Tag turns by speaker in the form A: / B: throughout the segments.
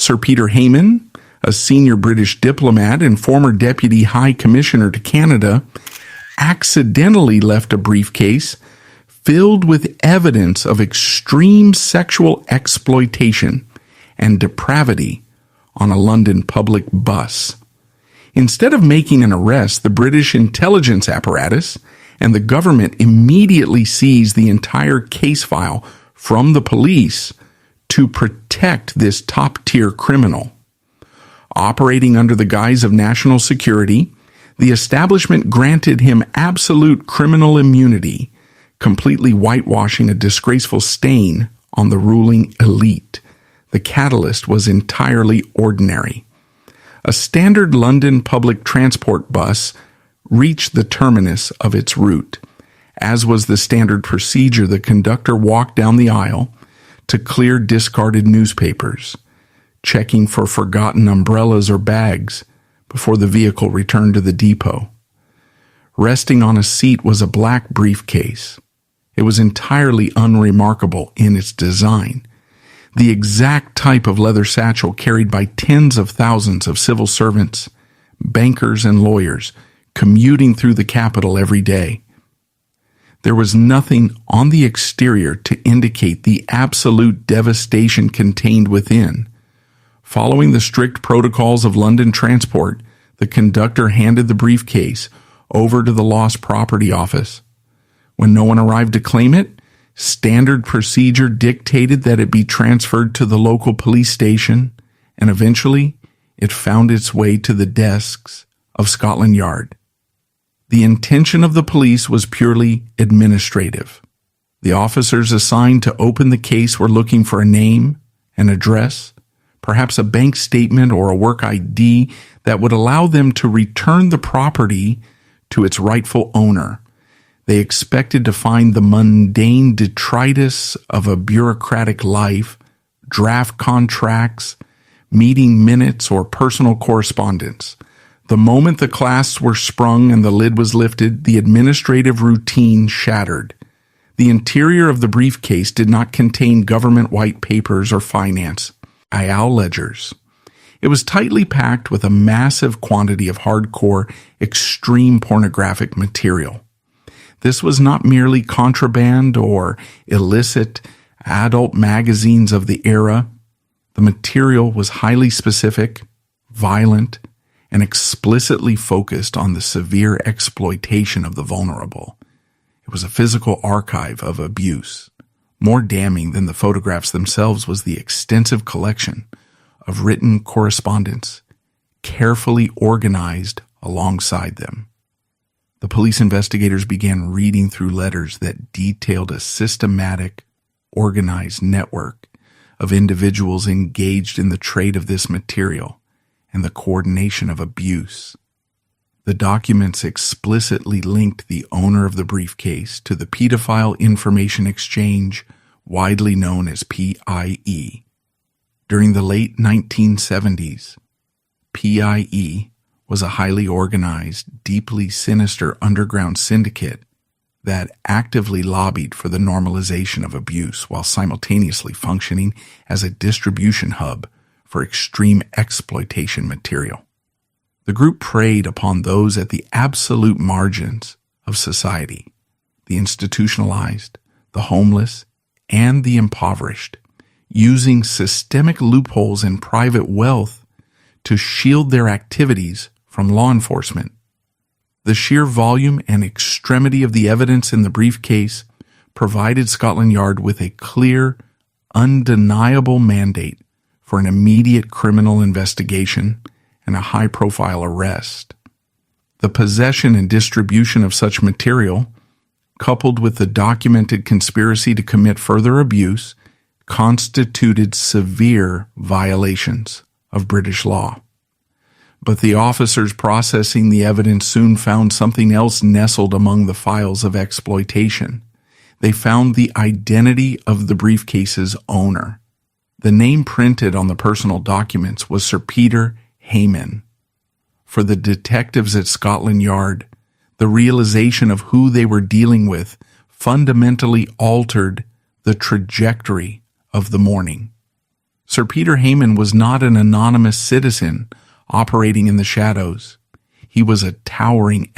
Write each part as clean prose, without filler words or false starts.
A: Sir Peter Hayman, a senior British diplomat and former Deputy High Commissioner to Canada, accidentally left a briefcase filled with evidence of extreme sexual exploitation and depravity on a London public bus. Instead of making an arrest, the British intelligence apparatus and the government immediately seized the entire case file from the police to protect this top-tier criminal. Operating under the guise of national security, the establishment granted him absolute criminal immunity, completely whitewashing a disgraceful stain on the ruling elite. The catalyst was entirely ordinary. A standard London public transport bus reached the terminus of its route. As was the standard procedure, the conductor walked down the aisle to clear discarded newspapers, checking for forgotten umbrellas or bags before the vehicle returned to the depot. Resting on a seat was a black briefcase. It was entirely unremarkable in its design, the exact type of leather satchel carried by tens of thousands of civil servants, bankers, and lawyers commuting through the capital every day. There was nothing on the exterior to indicate the absolute devastation contained within. Following the strict protocols of London transport, the conductor handed the briefcase over to the lost property office. When no one arrived to claim it, standard procedure dictated that it be transferred to the local police station, and eventually it found its way to the desks of Scotland Yard. The intention of the police was purely administrative. The officers assigned to open the case were looking for a name, an address, perhaps a bank statement or a work ID that would allow them to return the property to its rightful owner. They expected to find the mundane detritus of a bureaucratic life, draft contracts, meeting minutes, or personal correspondence. The moment the clasps were sprung and the lid was lifted, the administrative routine shattered. The interior of the briefcase did not contain government white papers or finance, IAL ledgers. It was tightly packed with a massive quantity of hardcore, extreme pornographic material. This was not merely contraband or illicit adult magazines of the era. The material was highly specific, violent, and explicitly focused on the severe exploitation of the vulnerable. It was a physical archive of abuse. More damning than the photographs themselves was the extensive collection of written correspondence, carefully organized alongside them. The police investigators began reading through letters that detailed a systematic, organized network of individuals engaged in the trade of this material and the coordination of abuse. The documents explicitly linked the owner of the briefcase to the Paedophile Information Exchange, widely known as PIE. During the late 1970s, PIE was a highly organized, deeply sinister underground syndicate that actively lobbied for the normalization of abuse while simultaneously functioning as a distribution hub for extreme exploitation material. The group preyed upon those at the absolute margins of society, the institutionalized, the homeless, and the impoverished, using systemic loopholes in private wealth to shield their activities from law enforcement. The sheer volume and extremity of the evidence in the briefcase provided Scotland Yard with a clear, undeniable mandate for an immediate criminal investigation and a high-profile arrest. The possession and distribution of such material, coupled with the documented conspiracy to commit further abuse, constituted severe violations of British law. But the officers processing the evidence soon found something else nestled among the files of exploitation. They found the identity of the briefcase's owner. The name printed on the personal documents was Sir Peter Hayman. For the detectives at Scotland Yard, the realization of who they were dealing with fundamentally altered the trajectory of the morning. Sir Peter Hayman was not an anonymous citizen operating in the shadows. He was a towering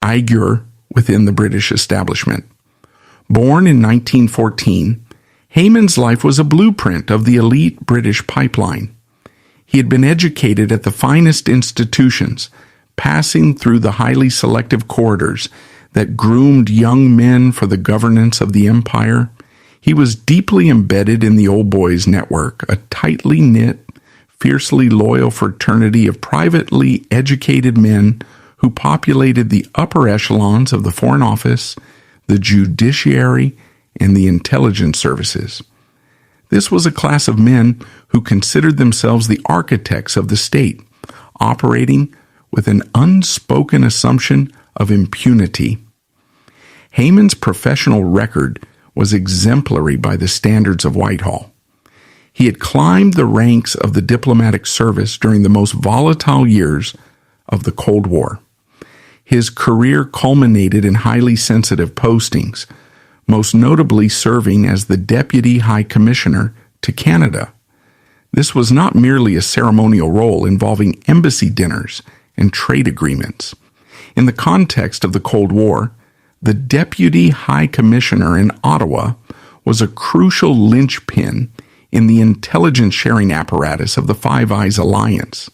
A: figure within the British establishment. Born in 1914, Hayman's life was a blueprint of the elite British pipeline. He had been educated at the finest institutions, passing through the highly selective corridors that groomed young men for the governance of the empire. He was deeply embedded in the Old Boys network, a tightly knit, fiercely loyal fraternity of privately educated men who populated the upper echelons of the Foreign Office, the judiciary, and the intelligence services. This was a class of men who considered themselves the architects of the state, operating with an unspoken assumption of impunity. Hayman's professional record was exemplary by the standards of Whitehall. He had climbed the ranks of the diplomatic service during the most volatile years of the Cold War. His career culminated in highly sensitive postings, most notably serving as the Deputy High Commissioner to Canada. This was not merely a ceremonial role involving embassy dinners and trade agreements. In the context of the Cold War, the Deputy High Commissioner in Ottawa was a crucial linchpin in the intelligence sharing apparatus of the Five Eyes Alliance,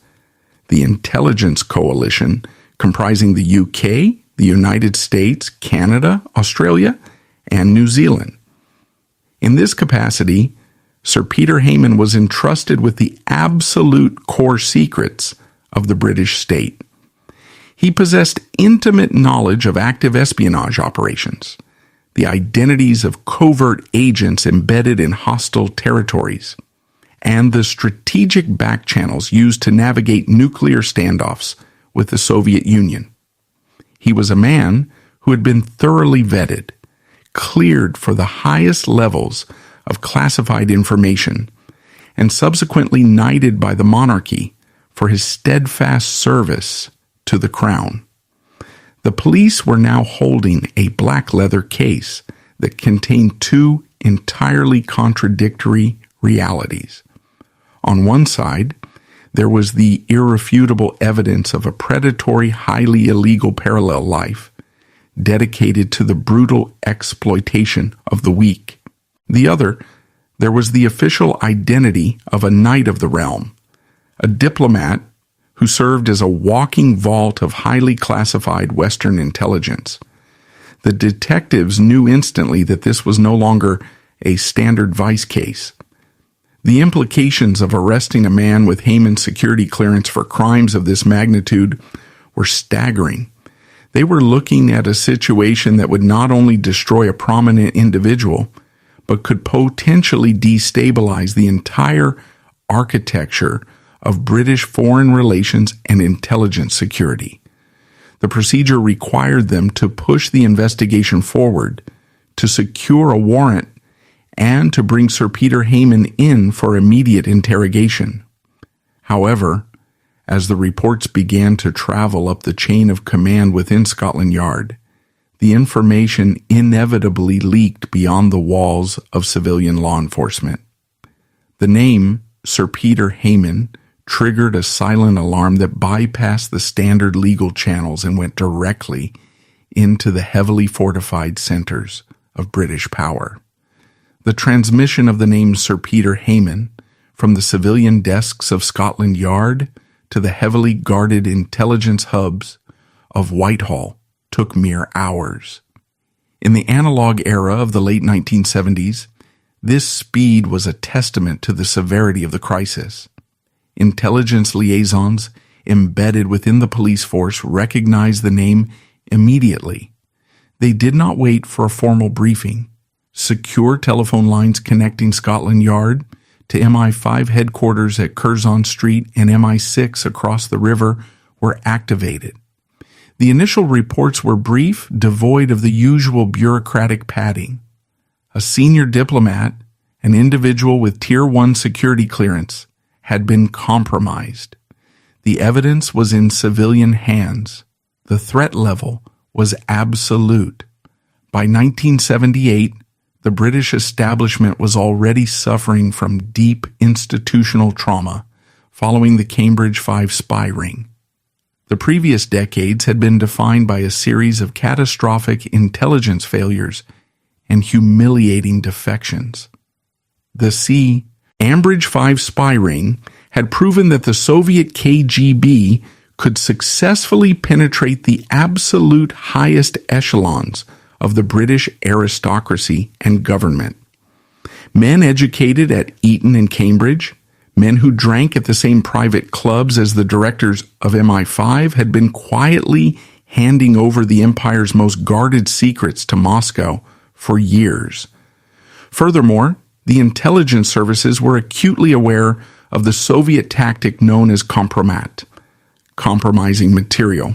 A: the intelligence coalition comprising the UK, the United States, Canada, Australia, and New Zealand. In this capacity, Sir Peter Hayman was entrusted with the absolute core secrets of the British state. He possessed intimate knowledge of active espionage operations, the identities of covert agents embedded in hostile territories, and the strategic backchannels used to navigate nuclear standoffs with the Soviet Union. He was a man who had been thoroughly vetted, cleared for the highest levels of classified information, and subsequently knighted by the monarchy for his steadfast service to the crown. The police were now holding a black leather case that contained two entirely contradictory realities. On one side, there was the irrefutable evidence of a predatory, highly illegal parallel life dedicated to the brutal exploitation of the weak. The other, there was the official identity of a knight of the realm, a diplomat who served as a walking vault of highly classified Western intelligence. The detectives knew instantly that this was no longer a standard vice case. The implications of arresting a man with Hayman's security clearance for crimes of this magnitude were staggering. They were looking at a situation that would not only destroy a prominent individual, but could potentially destabilize the entire architecture of British foreign relations and intelligence security. The procedure required them to push the investigation forward, to secure a warrant, and to bring Sir Peter Hayman in for immediate interrogation. However, as the reports began to travel up the chain of command within Scotland Yard, the information inevitably leaked beyond the walls of civilian law enforcement. The name Sir Peter Hayman triggered a silent alarm that bypassed the standard legal channels and went directly into the heavily fortified centers of British power. The transmission of the name Sir Peter Hayman from the civilian desks of Scotland Yard to the heavily guarded intelligence hubs of Whitehall took mere hours. In the analog era of the late 1970s, this speed was a testament to the severity of the crisis. Intelligence liaisons embedded within the police force recognized the name immediately. They did not wait for a formal briefing. Secure telephone lines connecting Scotland Yard to MI5 headquarters at Curzon Street and MI6 across the river were activated. The initial reports were brief, devoid of the usual bureaucratic padding. A senior diplomat, an individual with Tier 1 security clearance, had been compromised. The evidence was in civilian hands. The threat level was absolute. By 1978, The British establishment was already suffering from deep institutional trauma following the Cambridge 5 spy ring. The previous decades had been defined by a series of catastrophic intelligence failures and humiliating defections. The Cambridge 5 spy ring had proven that the Soviet KGB could successfully penetrate the absolute highest echelons of the British aristocracy and government. Men educated at Eton and Cambridge, men who drank at the same private clubs as the directors of MI5 had been quietly handing over the empire's most guarded secrets to Moscow for years. Furthermore, the intelligence services were acutely aware of the Soviet tactic known as compromat, compromising material.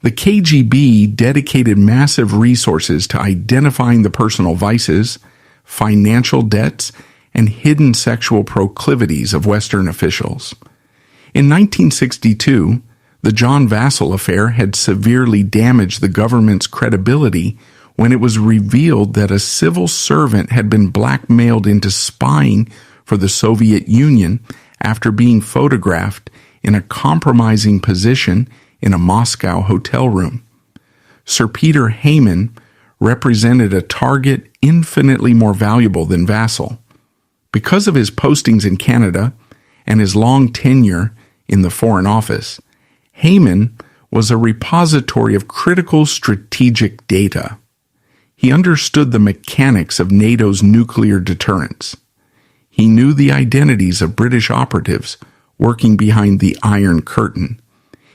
A: The KGB dedicated massive resources to identifying the personal vices, financial debts, and hidden sexual proclivities of Western officials. In 1962, the John Vassell affair had severely damaged the government's credibility when it was revealed that a civil servant had been blackmailed into spying for the Soviet Union after being photographed in a compromising position in a Moscow hotel room. Sir Peter Hayman represented a target infinitely more valuable than Vassell. Because of his postings in Canada and his long tenure in the Foreign Office, Hayman was a repository of critical strategic data. He understood the mechanics of NATO's nuclear deterrence. He knew the identities of British operatives working behind the Iron Curtain.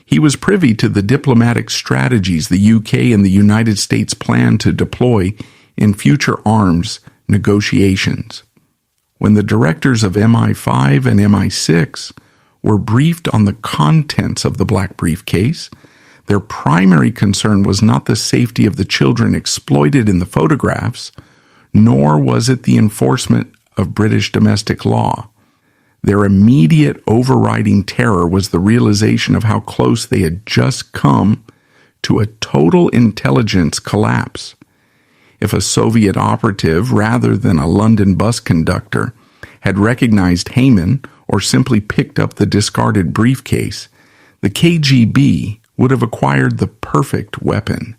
A: He was privy to the diplomatic strategies the UK and the United States planned to deploy in future arms negotiations. When the directors of MI5 and MI6 were briefed on the contents of the black briefcase, their primary concern was not the safety of the children exploited in the photographs, nor was it the enforcement of British domestic law. Their immediate overriding terror was the realization of how close they had just come to a total intelligence collapse. If a Soviet operative, rather than a London bus conductor, had recognized Hayman or simply picked up the discarded briefcase, the KGB would have acquired the perfect weapon.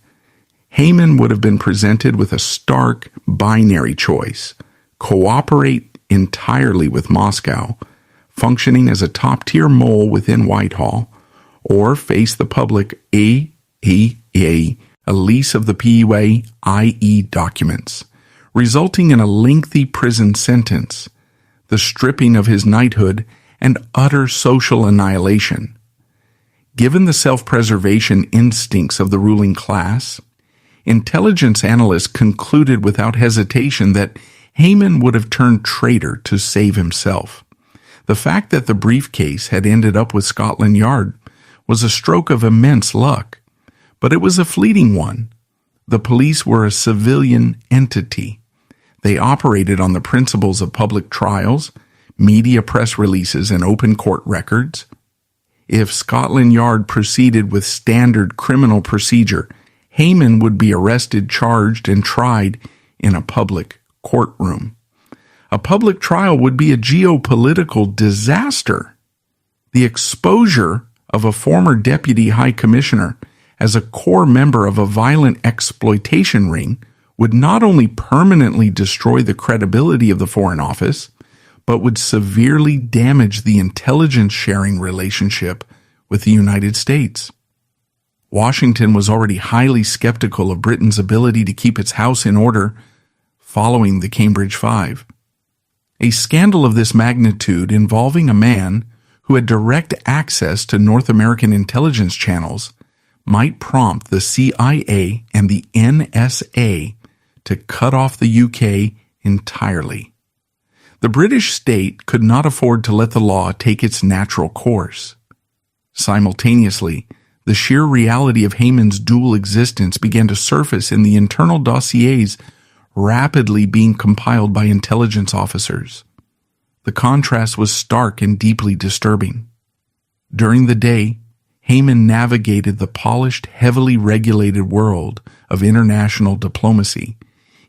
A: Hayman would have been presented with a stark binary choice: cooperate entirely with Moscow, functioning as a top-tier mole within Whitehall, or face the public a lease of the PUA-IE documents, resulting in a lengthy prison sentence, the stripping of his knighthood, and utter social annihilation. Given the self-preservation instincts of the ruling class, intelligence analysts concluded without hesitation that Hayman would have turned traitor to save himself. The fact that the briefcase had ended up with Scotland Yard was a stroke of immense luck, but it was a fleeting one. The police were a civilian entity. They operated on the principles of public trials, media press releases, and open court records. If Scotland Yard proceeded with standard criminal procedure, Hayman would be arrested, charged, and tried in a public courtroom. A public trial would be a geopolitical disaster. The exposure of a former deputy high commissioner as a core member of a violent exploitation ring would not only permanently destroy the credibility of the Foreign Office, but would severely damage the intelligence sharing relationship with the United States. Washington was already highly skeptical of Britain's ability to keep its house in order following the Cambridge 5. A scandal of this magnitude involving a man who had direct access to North American intelligence channels might prompt the CIA and the NSA to cut off the UK entirely. The British state could not afford to let the law take its natural course. Simultaneously, the sheer reality of Hayman's dual existence began to surface in the internal dossiers rapidly being compiled by intelligence officers. The contrast was stark and deeply disturbing. During the day, Hayman navigated the polished, heavily regulated world of international diplomacy.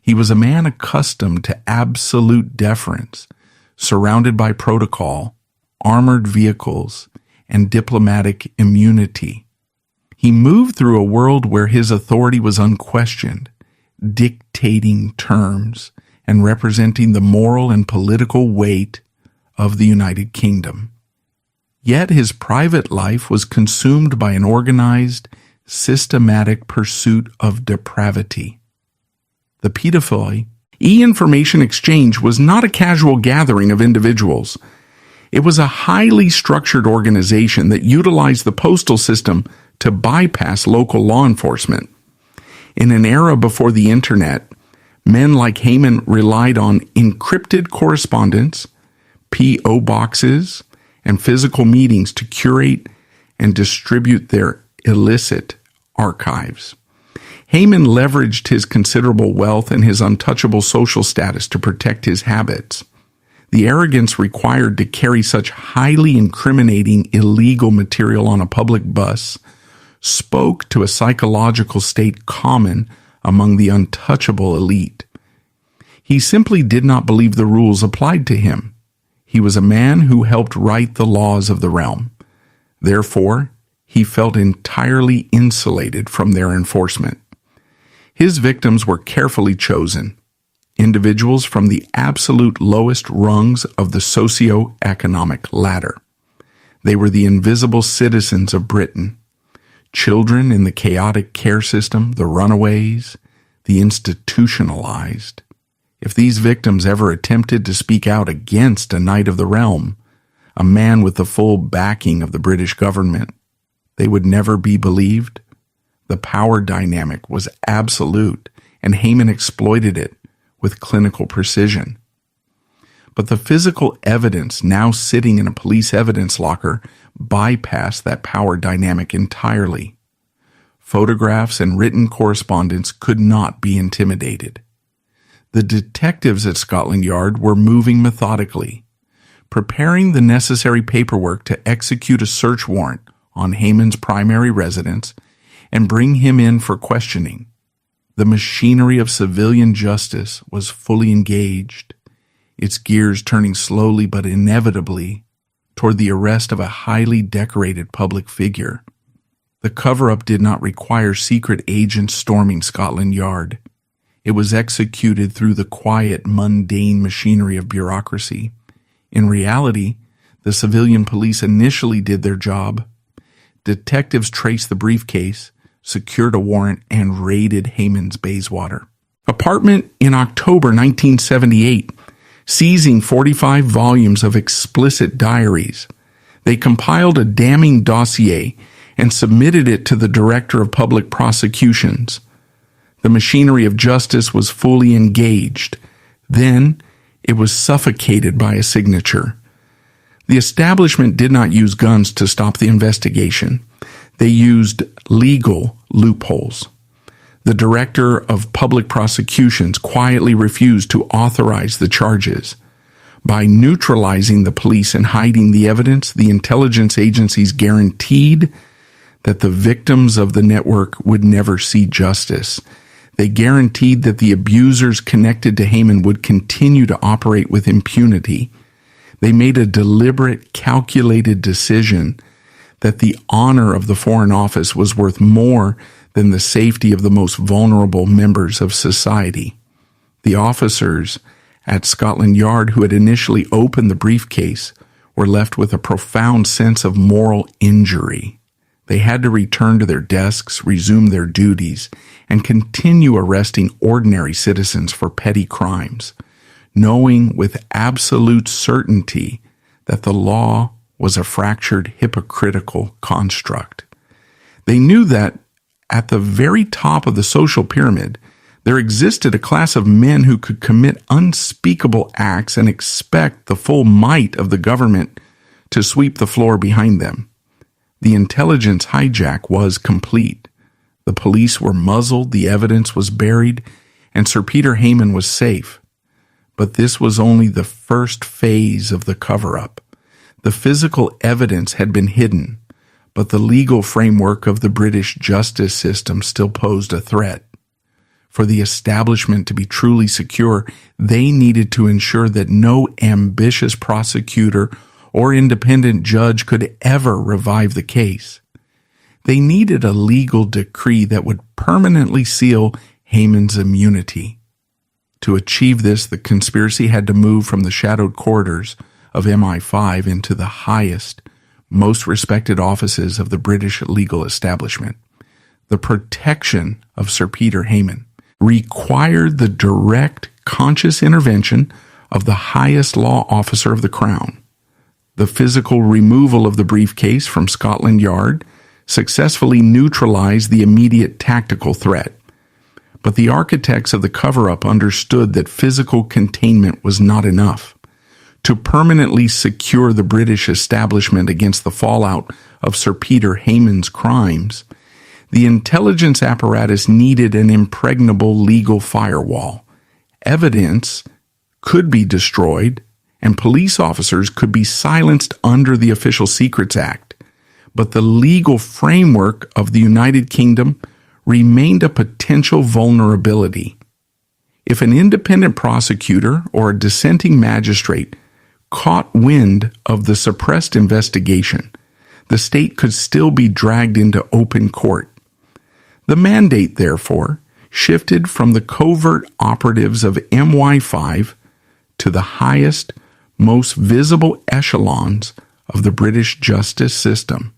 A: He was a man accustomed to absolute deference, surrounded by protocol, armored vehicles, and diplomatic immunity. He moved through a world where his authority was unquestioned, dictating terms and representing the moral and political weight of the United Kingdom. Yet his private life was consumed by an organized, systematic pursuit of depravity. The Paedophile e-information exchange was not a casual gathering of individuals. It was a highly structured organization that utilized the postal system to bypass local law enforcement. In an era before the internet, men like Hayman relied on encrypted correspondence, P.O. boxes, and physical meetings to curate and distribute their illicit archives. Hayman leveraged his considerable wealth and his untouchable social status to protect his habits. The arrogance required to carry such highly incriminating illegal material on a public bus spoke to a psychological state common among the untouchable elite. He simply did not believe the rules applied to him. He was a man who helped write the laws of the realm. Therefore, he felt entirely insulated from their enforcement. His victims were carefully chosen, individuals from the absolute lowest rungs of the socio-economic ladder. They were the invisible citizens of Britain, children in the chaotic care system, the runaways, the institutionalized. If these victims ever attempted to speak out against a knight of the realm, a man with the full backing of the British government, they would never be believed. The power dynamic was absolute, and Hayman exploited it with clinical precision. But the physical evidence now sitting in a police evidence locker bypassed that power dynamic entirely. Photographs and written correspondence could not be intimidated. The detectives at Scotland Yard were moving methodically, preparing the necessary paperwork to execute a search warrant on Hayman's primary residence and bring him in for questioning. The machinery of civilian justice was fully engaged, its gears turning slowly but inevitably toward the arrest of a highly decorated public figure. The cover-up did not require secret agents storming Scotland Yard. It was executed through the quiet, mundane machinery of bureaucracy. In reality, the civilian police initially did their job. Detectives traced the briefcase, secured a warrant, and raided Hayman's Bayswater apartment in October 1978, seizing 45 volumes of explicit diaries. They compiled a damning dossier and submitted it to the Director of Public Prosecutions. The machinery of justice was fully engaged. Then it was suffocated by a signature. The establishment did not use guns to stop the investigation. They used legal loopholes. The Director of Public Prosecutions quietly refused to authorize the charges. By neutralizing the police and hiding the evidence, the intelligence agencies guaranteed that the victims of the network would never see justice. They guaranteed that the abusers connected to Hayman would continue to operate with impunity. They made a deliberate, calculated decision that the honor of the Foreign Office was worth more than the safety of the most vulnerable members of society. The officers at Scotland Yard who had initially opened the briefcase were left with a profound sense of moral injury. They had to return to their desks, resume their duties, and continue arresting ordinary citizens for petty crimes, knowing with absolute certainty that the law was a fractured, hypocritical construct. They knew that at the very top of the social pyramid, there existed a class of men who could commit unspeakable acts and expect the full might of the government to sweep the floor behind them. The intelligence hijack was complete. The police were muzzled, the evidence was buried, and Sir Peter Hayman was safe. But this was only the first phase of the cover-up. The physical evidence had been hidden, but the legal framework of the British justice system still posed a threat. For the establishment to be truly secure, they needed to ensure that no ambitious prosecutor or independent judge could ever revive the case. They needed a legal decree that would permanently seal Hayman's immunity. To achieve this, the conspiracy had to move from the shadowed corridors of MI5 into the highest, most respected offices of the British legal establishment. The protection of Sir Peter Hayman required the direct, conscious intervention of the highest law officer of the Crown. The physical removal of the briefcase from Scotland Yard successfully neutralized the immediate tactical threat. But the architects of the cover-up understood that physical containment was not enough. To permanently secure the British establishment against the fallout of Sir Peter Hayman's crimes, the intelligence apparatus needed an impregnable legal firewall. Evidence could be destroyed, and police officers could be silenced under the Official Secrets Act. But the legal framework of the United Kingdom remained a potential vulnerability. If an independent prosecutor or a dissenting magistrate caught wind of the suppressed investigation, the state could still be dragged into open court. The mandate, therefore, shifted from the covert operatives of MI5 to the highest, most visible echelons of the British justice system.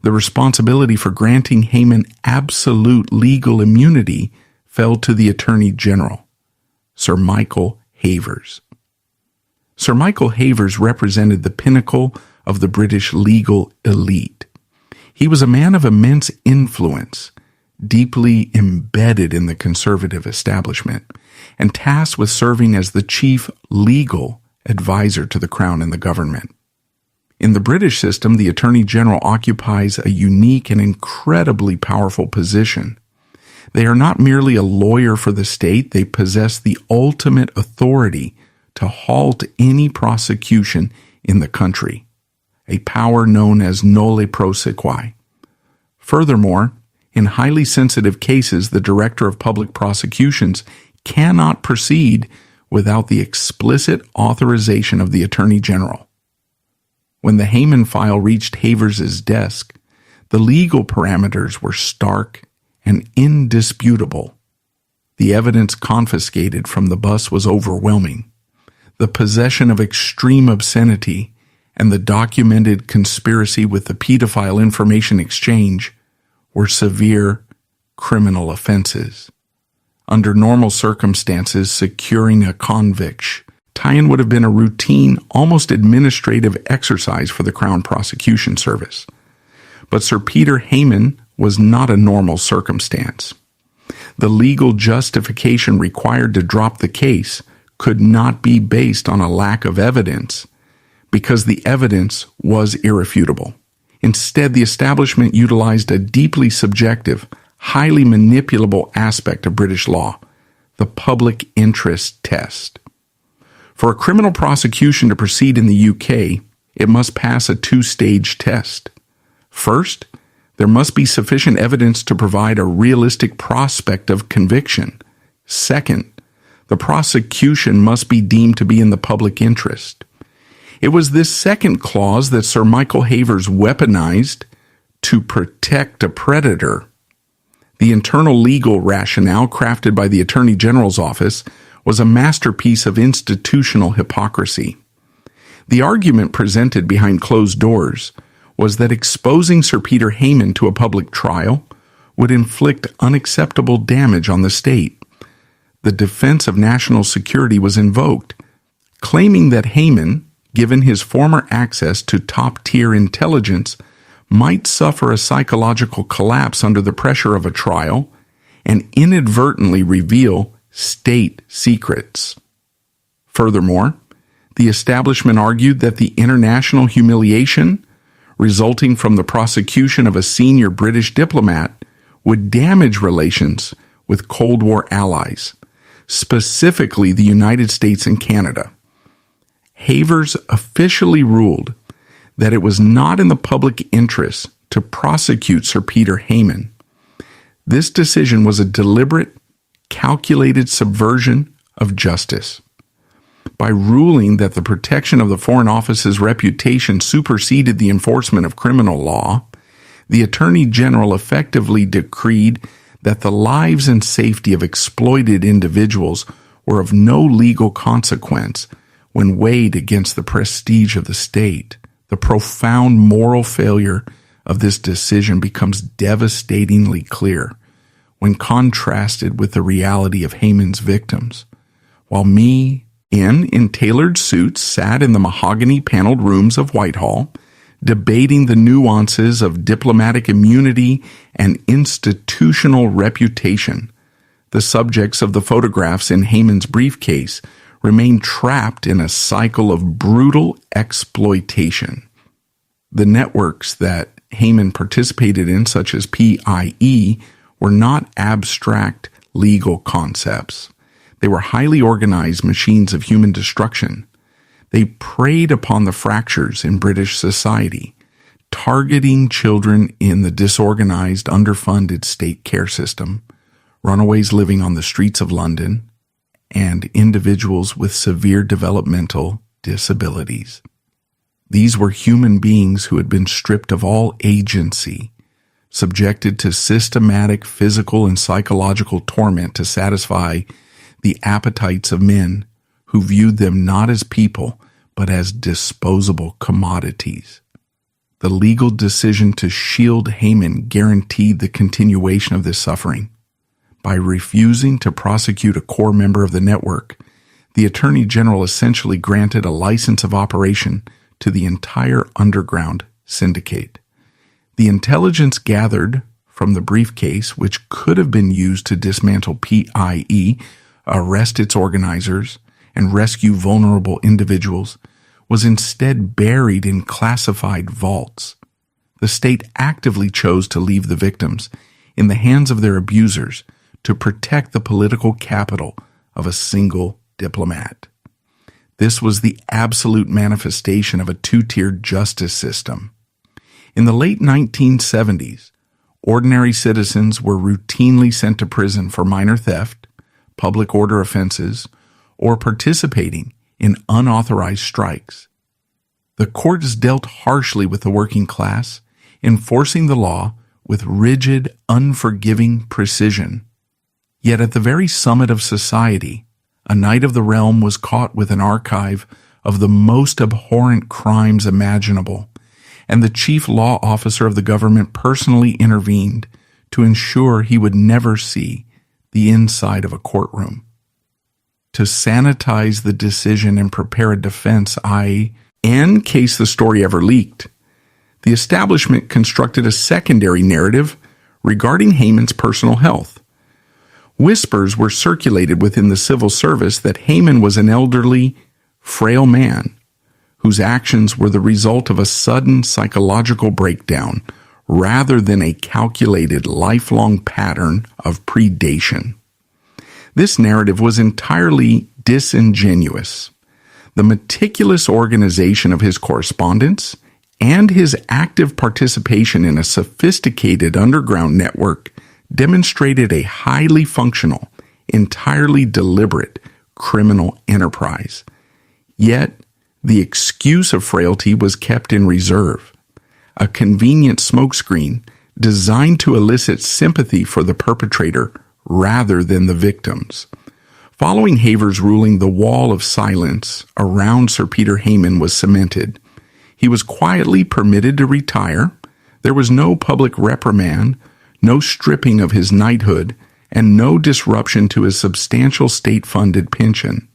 A: The responsibility for granting Hayman absolute legal immunity fell to the Attorney General, Sir Michael Havers. Sir Michael Havers represented the pinnacle of the British legal elite. He was a man of immense influence, deeply embedded in the conservative establishment, and tasked with serving as the chief legal advisor to the Crown and the government. In the British system, the Attorney General occupies a unique and incredibly powerful position. They are not merely a lawyer for the state, they possess the ultimate authority to halt any prosecution in the country, a power known as nolle prosequi. Furthermore, in highly sensitive cases, the Director of Public Prosecutions cannot proceed without the explicit authorization of the Attorney General. When the Hayman file reached Havers' desk, the legal parameters were stark and indisputable. The evidence confiscated from the bus was overwhelming. The possession of extreme obscenity and the documented conspiracy with the Paedophile information exchange were severe criminal offenses. Under normal circumstances, securing a conviction tie-in would have been a routine, almost administrative exercise for the Crown Prosecution Service. But Sir Peter Hayman was not a normal circumstance. The legal justification required to drop the case could not be based on a lack of evidence, because the evidence was irrefutable. Instead, the establishment utilized a deeply subjective, highly manipulable aspect of British law, the public interest test. For a criminal prosecution to proceed in the UK, it must pass a two-stage test. First, there must be sufficient evidence to provide a realistic prospect of conviction. Second, the prosecution must be deemed to be in the public interest. It was this second clause that Sir Michael Havers weaponized to protect a predator. The internal legal rationale crafted by the Attorney General's office was a masterpiece of institutional hypocrisy. The argument presented behind closed doors was that exposing Sir Peter Hayman to a public trial would inflict unacceptable damage on the state. The defense of national security was invoked, claiming that Hayman, given his former access to top-tier intelligence, might suffer a psychological collapse under the pressure of a trial and inadvertently reveal state secrets. Furthermore, the establishment argued that the international humiliation resulting from the prosecution of a senior British diplomat would damage relations with Cold War allies, specifically the United States and Canada. Havers officially ruled that it was not in the public interest to prosecute Sir Peter Hayman. This decision was a deliberate, calculated subversion of justice. By ruling that the protection of the Foreign Office's reputation superseded the enforcement of criminal law, the Attorney General effectively decreed that the lives and safety of exploited individuals were of no legal consequence when weighed against the prestige of the state. The profound moral failure of this decision becomes devastatingly clear when contrasted with the reality of Hayman's victims. While men in tailored suits sat in the mahogany-paneled rooms of Whitehall, debating the nuances of diplomatic immunity and institutional reputation, the subjects of the photographs in Hayman's briefcase remained trapped in a cycle of brutal exploitation. The networks that Hayman participated in, such as PIE, were not abstract legal concepts. They were highly organized machines of human destruction. They preyed upon the fractures in British society, targeting children in the disorganized, underfunded state care system, runaways living on the streets of London, and individuals with severe developmental disabilities. These were human beings who had been stripped of all agency, subjected to systematic physical and psychological torment to satisfy the appetites of men who viewed them not as people, but as disposable commodities. The legal decision to shield Hayman guaranteed the continuation of this suffering. By refusing to prosecute a core member of the network, the Attorney General essentially granted a license of operation to the entire underground syndicate. The intelligence gathered from the briefcase, which could have been used to dismantle PIE, arrest its organizers, and rescue vulnerable individuals, was instead buried in classified vaults. The state actively chose to leave the victims in the hands of their abusers to protect the political capital of a single diplomat. This was the absolute manifestation of a two-tiered justice system. In the late 1970s, ordinary citizens were routinely sent to prison for minor theft, public order offenses, or participating in unauthorized strikes. The courts dealt harshly with the working class, enforcing the law with rigid, unforgiving precision. Yet at the very summit of society, a knight of the realm was caught with an archive of the most abhorrent crimes imaginable, and the chief law officer of the government personally intervened to ensure he would never see the inside of a courtroom. To sanitize the decision and prepare a defense, in case the story ever leaked, the establishment constructed a secondary narrative regarding Hayman's personal health. Whispers were circulated within the civil service that Hayman was an elderly, frail man whose actions were the result of a sudden psychological breakdown rather than a calculated lifelong pattern of predation. This narrative was entirely disingenuous. The meticulous organization of his correspondence and his active participation in a sophisticated underground network demonstrated a highly functional, entirely deliberate criminal enterprise. Yet, the excuse of frailty was kept in reserve, a convenient smokescreen designed to elicit sympathy for the perpetrator rather than the victims. Following Haver's ruling, the wall of silence around Sir Peter Hayman was cemented. He was quietly permitted to retire. There was no public reprimand, no stripping of his knighthood, and no disruption to his substantial state-funded pension.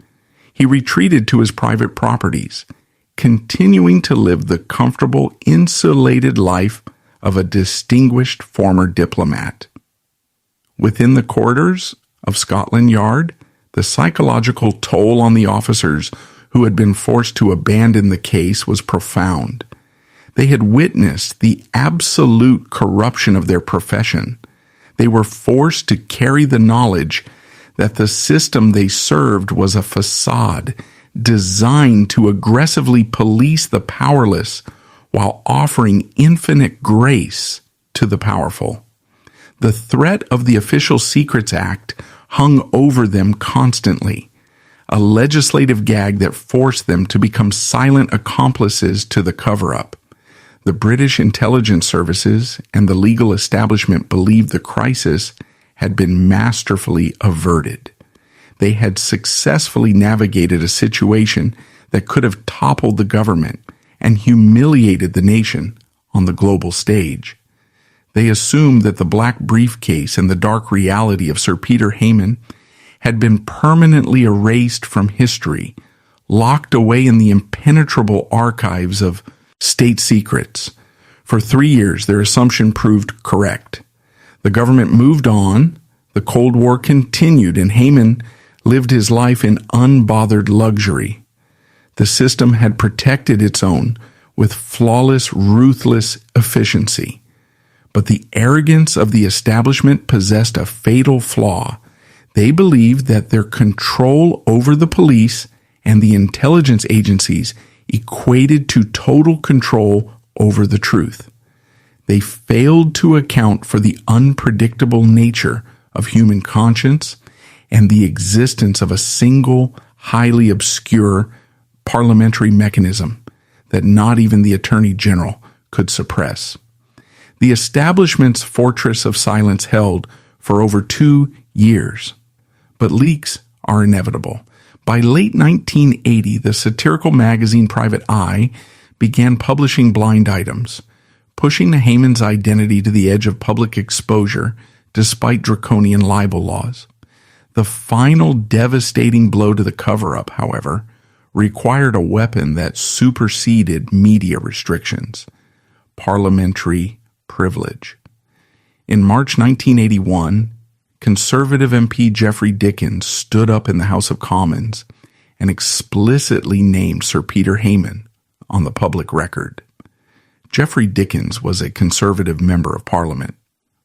A: He retreated to his private properties, continuing to live the comfortable, insulated life of a distinguished former diplomat. Within the corridors of Scotland Yard, the psychological toll on the officers who had been forced to abandon the case was profound. They had witnessed the absolute corruption of their profession. They were forced to carry the knowledge that the system they served was a facade designed to aggressively police the powerless while offering infinite grace to the powerful. The threat of the Official Secrets Act hung over them constantly, a legislative gag that forced them to become silent accomplices to the cover-up. The British intelligence services and the legal establishment believed the crisis had been masterfully averted. They had successfully navigated a situation that could have toppled the government and humiliated the nation on the global stage. They assumed that the black briefcase and the dark reality of Sir Peter Hayman had been permanently erased from history, locked away in the impenetrable archives of state secrets. For 3 years, their assumption proved correct. The government moved on, the Cold War continued, and Hayman lived his life in unbothered luxury. The system had protected its own with flawless, ruthless efficiency. But the arrogance of the establishment possessed a fatal flaw. They believed that their control over the police and the intelligence agencies equated to total control over the truth. They failed to account for the unpredictable nature of human conscience and the existence of a single, highly obscure parliamentary mechanism that not even the Attorney General could suppress. The establishment's fortress of silence held for over 2 years. But leaks are inevitable. By late 1980, the satirical magazine Private Eye began publishing blind items, pushing Hayman's identity to the edge of public exposure despite draconian libel laws. The final devastating blow to the cover-up, however, required a weapon that superseded media restrictions: parliamentary privilege. In March 1981, Conservative MP Geoffrey Dickens stood up in the House of Commons and explicitly named Sir Peter Hayman on the public record. Geoffrey Dickens was a Conservative member of Parliament,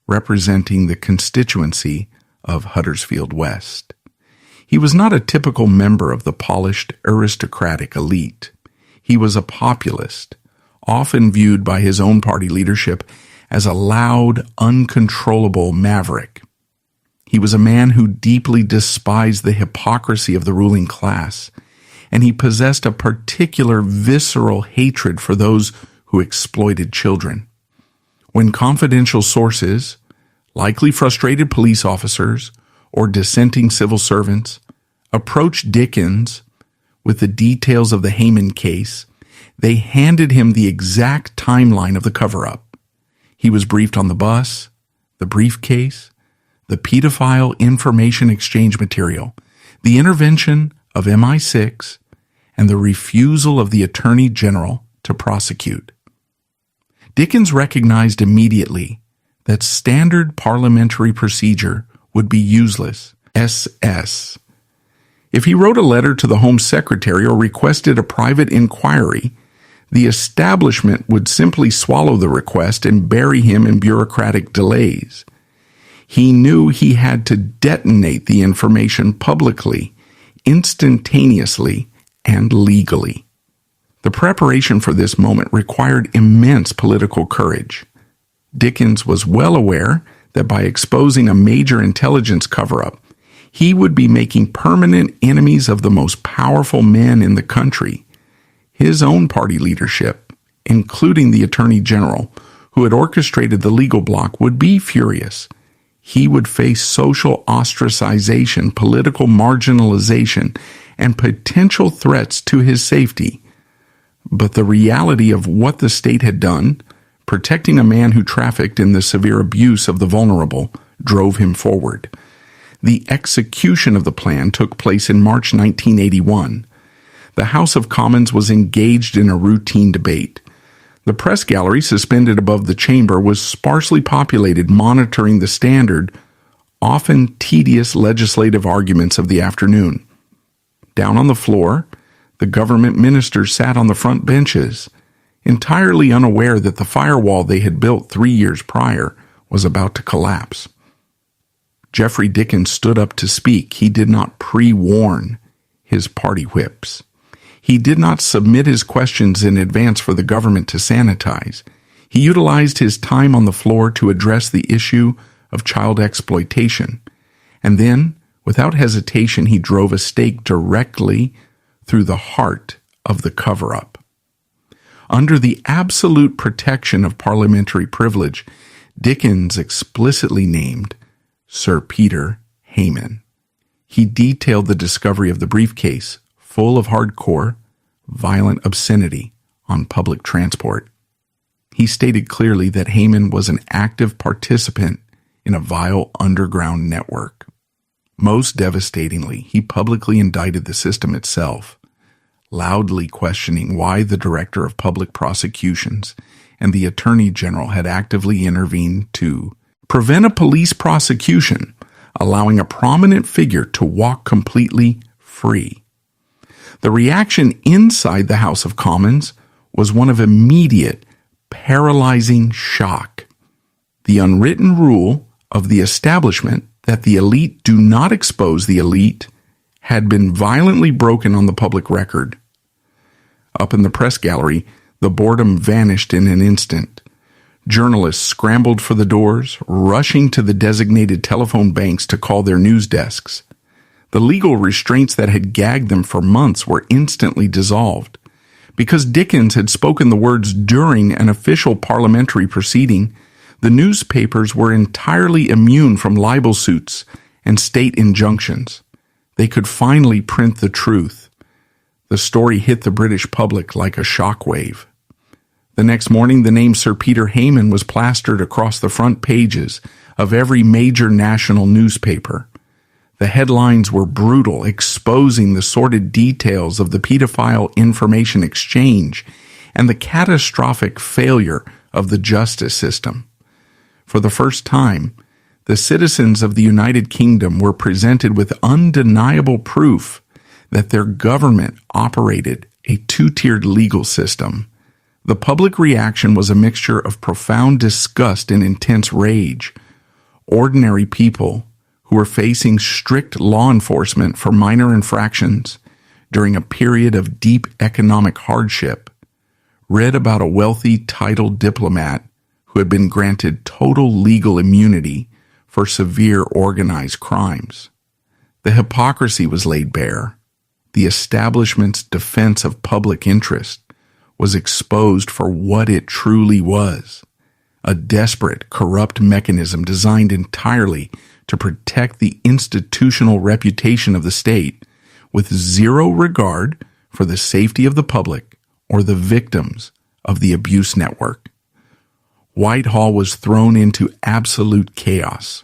A: representing the constituency of Huddersfield West. He was not a typical member of the polished aristocratic elite. He was a populist, often viewed by his own party leadership as a loud, uncontrollable maverick. He was a man who deeply despised the hypocrisy of the ruling class, and he possessed a particular visceral hatred for those who exploited children. When confidential sources, likely frustrated police officers or dissenting civil servants, approached Dickens with the details of the Hayman case, they handed him the exact timeline of the cover-up. He was briefed on the bus, the briefcase, the pedophile information exchange material, the intervention of MI6, and the refusal of the Attorney General to prosecute. Dickens recognized immediately that standard parliamentary procedure would be useless, SS. If he wrote a letter to the Home Secretary or requested a private inquiry, the establishment would simply swallow the request and bury him in bureaucratic delays. He knew he had to detonate the information publicly, instantaneously, and legally. The preparation for this moment required immense political courage. Dickens was well aware that by exposing a major intelligence cover-up, he would be making permanent enemies of the most powerful men in the country. His own party leadership, including the Attorney General, who had orchestrated the legal block, would be furious. He would face social ostracization, political marginalization, and potential threats to his safety. But the reality of what the state had done, protecting a man who trafficked in the severe abuse of the vulnerable, drove him forward. The execution of the plan took place in March 1981. The House of Commons was engaged in a routine debate. The press gallery suspended above the chamber was sparsely populated, monitoring the standard, often tedious legislative arguments of the afternoon. Down on the floor, the government ministers sat on the front benches, entirely unaware that the firewall they had built 3 years prior was about to collapse. Geoffrey Dickens stood up to speak. He did not pre-warn his party whips. He did not submit his questions in advance for the government to sanitize. He utilized his time on the floor to address the issue of child exploitation. And then, Without hesitation, he drove a stake directly through the heart of the cover-up. Under the absolute protection of parliamentary privilege, Dickens explicitly named Sir Peter Hayman. He detailed the discovery of the briefcase, full of hardcore, violent obscenity, on public transport. He stated clearly that Hayman was an active participant in a vile underground network. Most devastatingly, he publicly indicted the system itself, loudly questioning why the Director of Public Prosecutions and the Attorney General had actively intervened to prevent a police prosecution, allowing a prominent figure to walk completely free. The reaction inside the House of Commons was one of immediate, paralyzing shock. The unwritten rule of the establishment that the elite do not expose the elite had been violently broken on the public record. Up in the press gallery, the boredom vanished in an instant. Journalists scrambled for the doors, rushing to the designated telephone banks to call their news desks. The legal restraints that had gagged them for months were instantly dissolved. Because Dickens had spoken the words during an official parliamentary proceeding, the newspapers were entirely immune from libel suits and state injunctions. They could finally print the truth. The story hit the British public like a shockwave. The next morning, the name Sir Peter Hayman was plastered across the front pages of every major national newspaper. The headlines were brutal, exposing the sordid details of the pedophile information exchange and the catastrophic failure of the justice system. For the first time, the citizens of the United Kingdom were presented with undeniable proof that their government operated a two-tiered legal system. The public reaction was a mixture of profound disgust and intense rage. Ordinary people who were facing strict law enforcement for minor infractions during a period of deep economic hardship read about a wealthy, titled diplomat who had been granted total legal immunity for severe organized crimes. The hypocrisy was laid bare. The establishment's defense of public interest was exposed for what it truly was, a desperate, corrupt mechanism designed entirely to protect the institutional reputation of the state, with zero regard for the safety of the public or the victims of the abuse network. Whitehall was thrown into absolute chaos.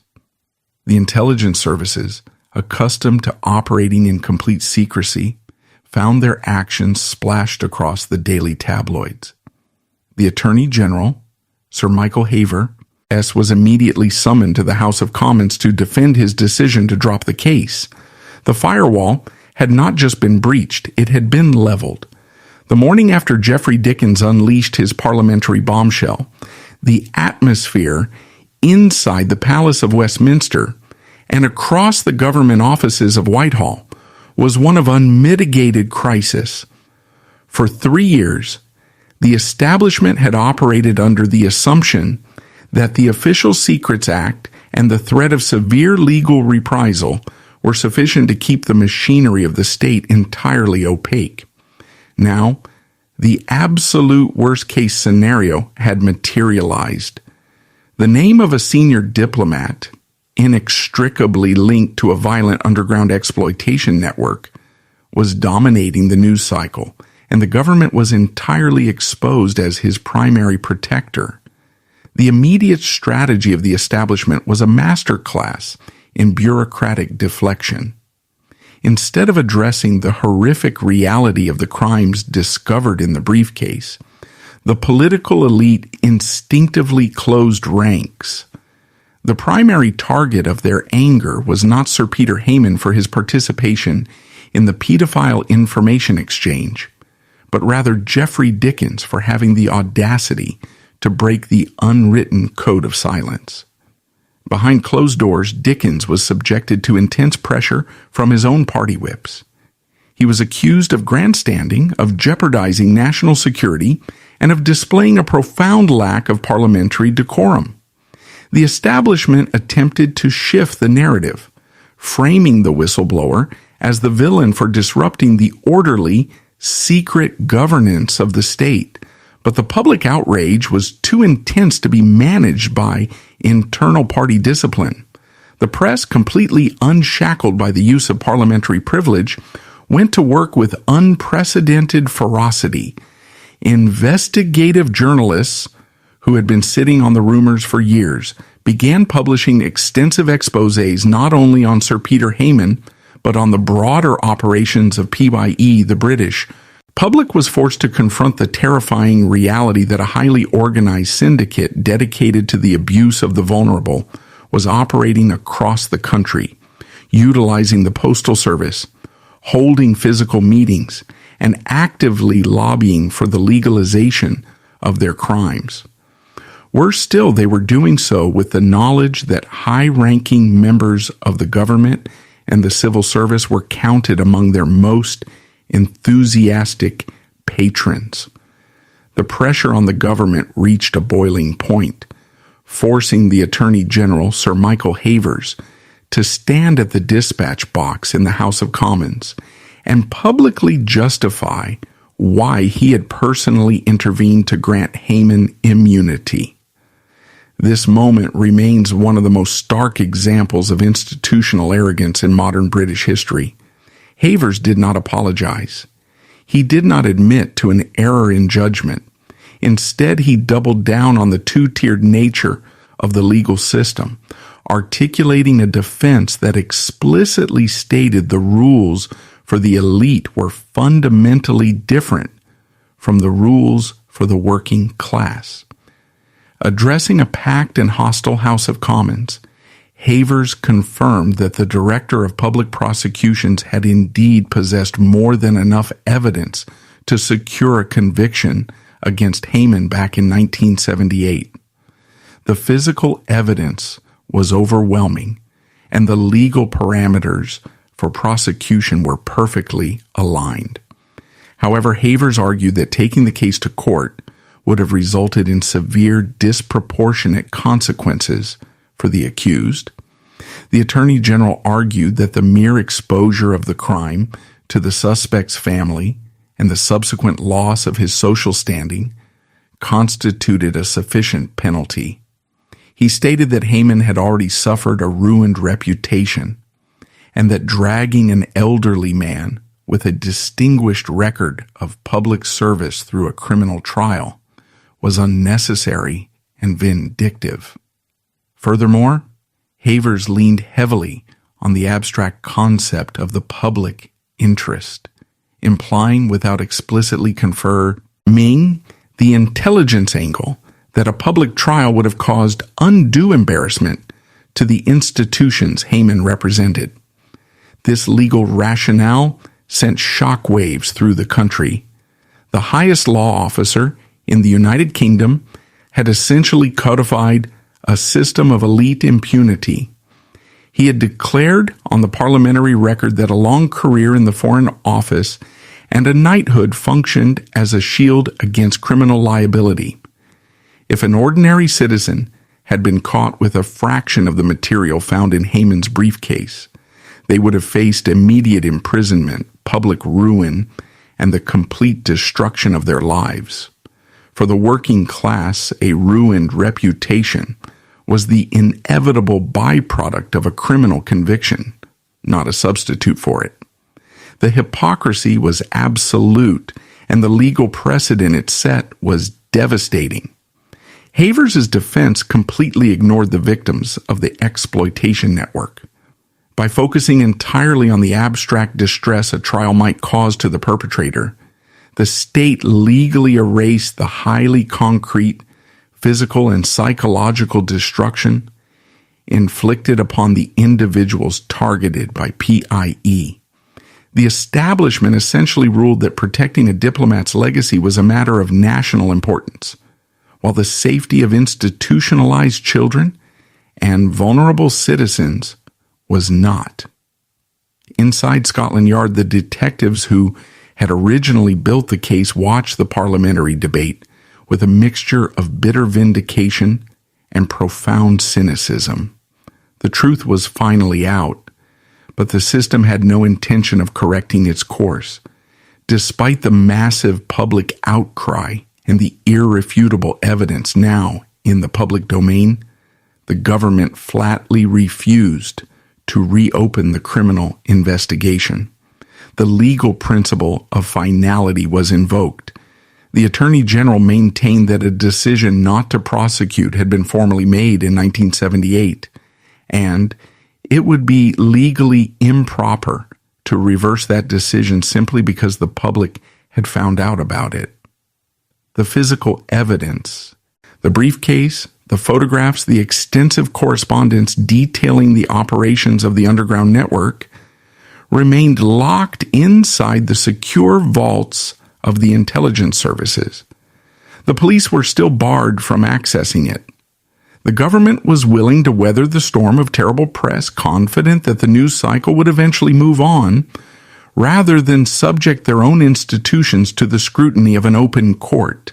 A: The intelligence services, accustomed to operating in complete secrecy, found their actions splashed across the daily tabloids. The Attorney General, Sir Michael Haver, was immediately summoned to the House of Commons to defend his decision to drop the case. The firewall had not just been breached, it had been leveled. The morning after Geoffrey Dickens unleashed his parliamentary bombshell, the atmosphere inside the Palace of Westminster and across the government offices of Whitehall was one of unmitigated crisis. For 3 years, the establishment had operated under the assumption that the Official Secrets Act and the threat of severe legal reprisal were sufficient to keep the machinery of the state entirely opaque. Now, the absolute worst-case scenario had materialized. The name of a senior diplomat, inextricably linked to a violent underground exploitation network, was dominating the news cycle, and the government was entirely exposed as his primary protector. The immediate strategy of the establishment was a masterclass in bureaucratic deflection. Instead of addressing the horrific reality of the crimes discovered in the briefcase, the political elite instinctively closed ranks. The primary target of their anger was not Sir Peter Hayman for his participation in the pedophile information exchange, but rather Geoffrey Dickens for having the audacity to break the unwritten code of silence. Behind closed doors, Dickens was subjected to intense pressure from his own party whips. He was accused of grandstanding, of jeopardizing national security, and of displaying a profound lack of parliamentary decorum. The establishment attempted to shift the narrative, framing the whistleblower as the villain for disrupting the orderly, secret governance of the state. But the public outrage was too intense to be managed by internal party discipline. The press, completely unshackled by the use of parliamentary privilege, went to work with unprecedented ferocity. Investigative journalists, who had been sitting on the rumors for years, began publishing extensive exposés not only on Sir Peter Hayman, but on the broader operations of PYE, the British. Public was forced to confront the terrifying reality that a highly organized syndicate dedicated to the abuse of the vulnerable was operating across the country, utilizing the postal service, holding physical meetings, and actively lobbying for the legalization of their crimes. Worse still, they were doing so with the knowledge that high-ranking members of the government and the civil service were counted among their most enthusiastic patrons. The pressure on the government reached a boiling point, forcing the Attorney General, Sir Michael Havers, to stand at the dispatch box in the House of Commons and publicly justify why he had personally intervened to grant Hayman immunity. This moment remains one of the most stark examples of institutional arrogance in modern British history. Havers did not apologize. He did not admit to an error in judgment. Instead, he doubled down on the two-tiered nature of the legal system, articulating a defense that explicitly stated the rules for the elite were fundamentally different from the rules for the working class. Addressing a packed and hostile House of Commons, Havers confirmed that the Director of Public Prosecutions had indeed possessed more than enough evidence to secure a conviction against Hayman back in 1978. The physical evidence was overwhelming, and the legal parameters for prosecution were perfectly aligned. However, Havers argued that taking the case to court would have resulted in severe disproportionate consequences for the accused. The Attorney General argued that the mere exposure of the crime to the suspect's family and the subsequent loss of his social standing constituted a sufficient penalty. He stated that Hayman had already suffered a ruined reputation and that dragging an elderly man with a distinguished record of public service through a criminal trial was unnecessary and vindictive. Furthermore, Havers leaned heavily on the abstract concept of the public interest, implying without explicitly confirming the intelligence angle that a public trial would have caused undue embarrassment to the institutions Hayman represented. This legal rationale sent shockwaves through the country. The highest law officer in the United Kingdom had essentially codified a system of elite impunity. He had declared on the parliamentary record that a long career in the Foreign Office and a knighthood functioned as a shield against criminal liability. If an ordinary citizen had been caught with a fraction of the material found in Hayman's briefcase, they would have faced immediate imprisonment, public ruin, and the complete destruction of their lives. For the working class, a ruined reputation was the inevitable byproduct of a criminal conviction, not a substitute for it. The hypocrisy was absolute, and the legal precedent it set was devastating. Havers' defense completely ignored the victims of the exploitation network. By focusing entirely on the abstract distress a trial might cause to the perpetrator, the state legally erased the highly concrete physical and psychological destruction inflicted upon the individuals targeted by PIE. The establishment essentially ruled that protecting a diplomat's legacy was a matter of national importance, while the safety of institutionalized children and vulnerable citizens was not. Inside Scotland Yard, the detectives who had originally built the case watched the parliamentary debate with a mixture of bitter vindication and profound cynicism. The truth was finally out. but the system had no intention of correcting its course. Despite the massive public outcry and the irrefutable evidence now in the public domain, the government flatly refused to reopen the criminal investigation. The legal principle of finality was invoked. The Attorney General maintained that a decision not to prosecute had been formally made in 1978, and it would be legally improper to reverse that decision simply because the public had found out about it. The physical evidence, the briefcase, the photographs, the extensive correspondence detailing the operations of the underground network remained locked inside the secure vaults of the intelligence services. The police were still barred from accessing it. The government was willing to weather the storm of terrible press, confident that the news cycle would eventually move on, rather than subject their own institutions to the scrutiny of an open court.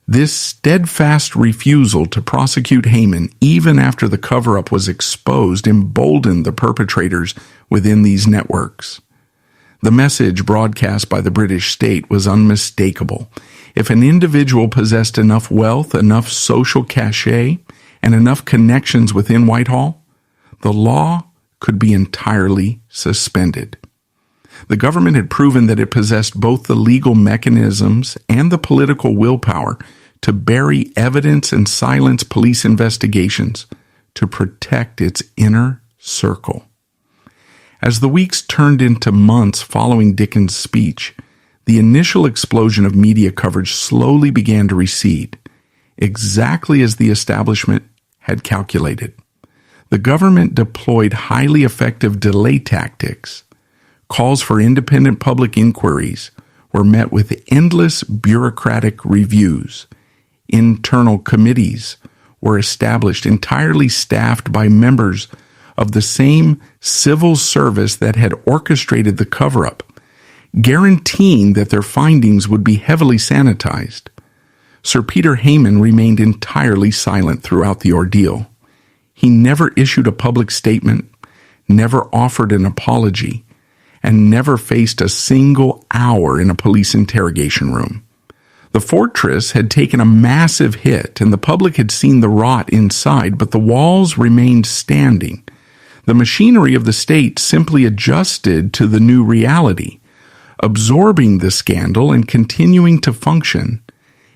A: This steadfast refusal to prosecute Hayman, even after the cover-up was exposed, emboldened the perpetrators within these networks. The message broadcast by the British state was unmistakable. If an individual possessed enough wealth, enough social cachet, and enough connections within Whitehall, the law could be entirely suspended. The government had proven that it possessed both the legal mechanisms and the political willpower to bury evidence and silence police investigations to protect its inner circle. As the weeks turned into months following Dickens' speech, the initial explosion of media coverage slowly began to recede, exactly as the establishment had calculated. The government deployed highly effective delay tactics. Calls for independent public inquiries were met with endless bureaucratic reviews. Internal committees were established entirely staffed by members of the same civil service that had orchestrated the cover-up, guaranteeing that their findings would be heavily sanitized. Sir Peter Hayman remained entirely silent throughout the ordeal. He never issued a public statement, never offered an apology, and never faced a single hour in a police interrogation room. The fortress had taken a massive hit, and the public had seen the rot inside, but the walls remained standing. The machinery of the state simply adjusted to the new reality, absorbing the scandal and continuing to function,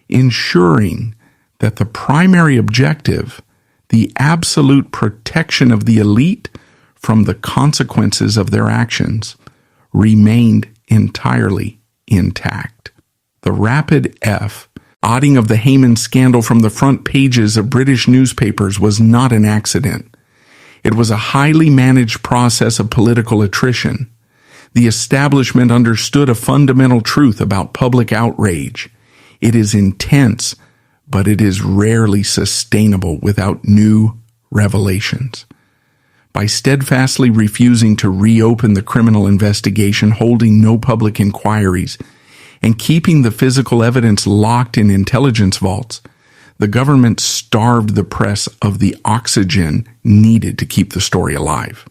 A: ensuring that the primary objective, the absolute protection of the elite from the consequences of their actions, remained entirely intact. The rapid odding of the Hayman scandal from the front pages of British newspapers was not an accident. It was a highly managed process of political attrition. The establishment understood a fundamental truth about public outrage. It is intense, but it is rarely sustainable without new revelations. By steadfastly refusing to reopen the criminal investigation, holding no public inquiries, and keeping the physical evidence locked in intelligence vaults, the government starved the press of the oxygen needed to keep the story alive.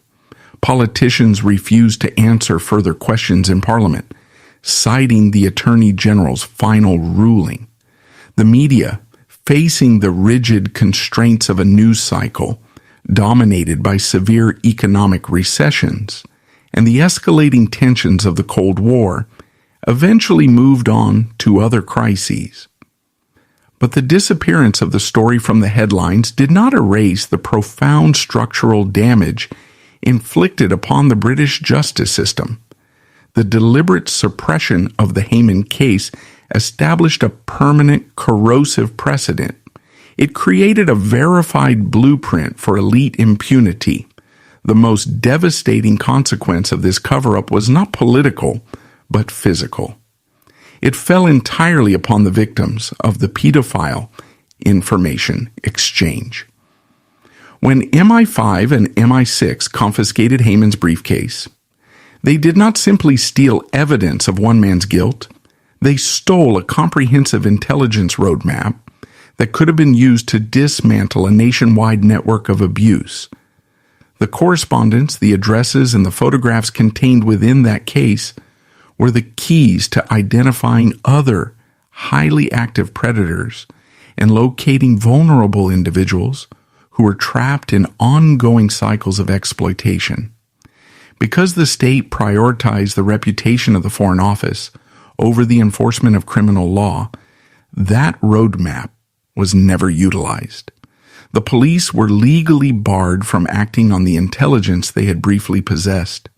A: Politicians refused to answer further questions in Parliament, citing the Attorney General's final ruling. The media, facing the rigid constraints of a news cycle dominated by severe economic recessions and the escalating tensions of the Cold War, eventually moved on to other crises. But the disappearance of the story from the headlines did not erase the profound structural damage inflicted upon the British justice system. The deliberate suppression of the Hayman case established a permanent corrosive precedent. It created a verified blueprint for elite impunity. The most devastating consequence of this cover-up was not political, but physical. It fell entirely upon the victims of the Paedophile information exchange. When MI5 and MI6 confiscated Hayman's briefcase, they did not simply steal evidence of one man's guilt. They stole a comprehensive intelligence roadmap that could have been used to dismantle a nationwide network of abuse. The correspondence, the addresses, and the photographs contained within that case were the keys to identifying other highly active predators and locating vulnerable individuals who were trapped in ongoing cycles of exploitation. Because the state prioritized the reputation of the Foreign Office over the enforcement of criminal law, that roadmap was never utilized. The police were legally barred from acting on the intelligence they had briefly possessed.